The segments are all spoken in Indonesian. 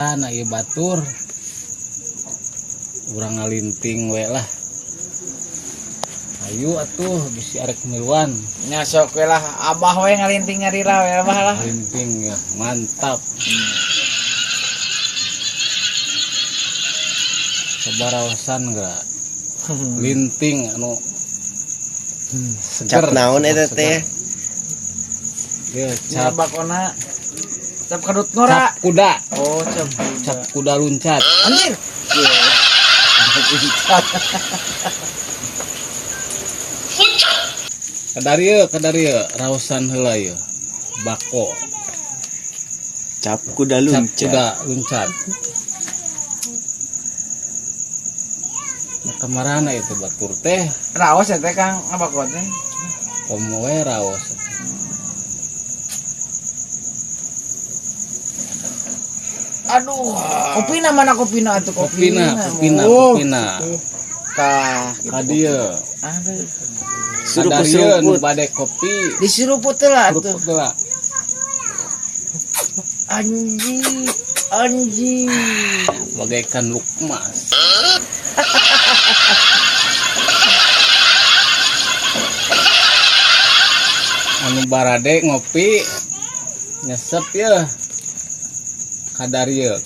Anak ieu batur urang ngalinting we lah. Ayo atuh bisi arek miluan. Nya sok we lah abah we ngalinting nyarira we abah lah. Ngalinting ya, mantap. Sabaraosan enggak? Linting anu seger. Cap naon eta teh? Ge Cap cap bakona. Cap kadut ngora. cap kuda. Oh, Cap kuda luncat. anjir. Kadarieu raosan heula ieu. Bako. Cap kuda Cap luncat. kuda luncat. Kamarana itu batur teh Raos ya teh Kang abakot teh. komo we raos. Aduh, kopina mana kopina atuh Kopina. Tah, Kadieu. aduh. Kadarieu nu bade kopi. Disiruput teh lah atuh. Seruput heula. Anjing. Bagaikan lukmas. Anu barade ngopi nyesep ya. Kadarieu.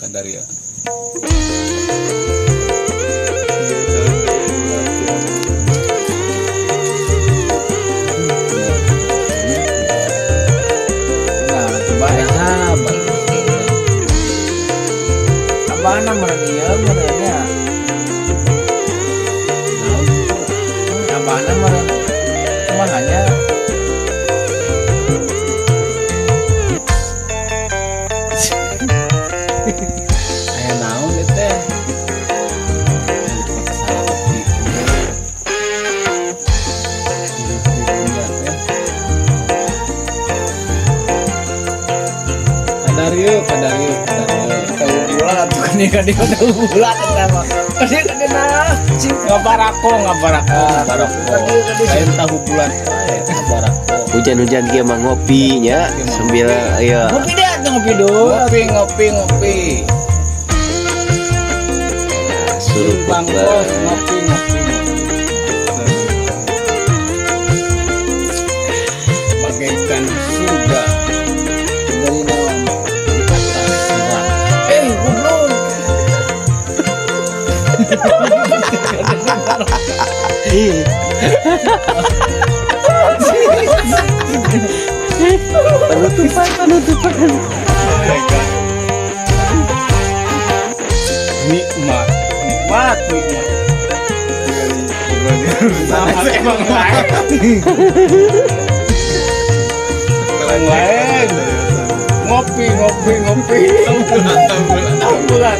Nah, coba ya. Abahna meureun ieu meureun nya. Abahna meureun kumahanya. Aya naon ieu teh? Salah kopi. Ieu teh. Kadarieu. Tahu bulat kan dia tahu bulat eta mah. Kadina cing Ngabarako. Kadi. Lain tahu bulan ngabarako. Hujan-hujan kieu mah ngopi nya sambil aya ngopi deh atuh ngopi dulu. Ngopi. suruput Bang Bos ngopi. Bagaikan surga dari dalam atas neraka. Goblok. penutupan. Nikmat. Sama emang Lain. Ngopi. Tahu bulan.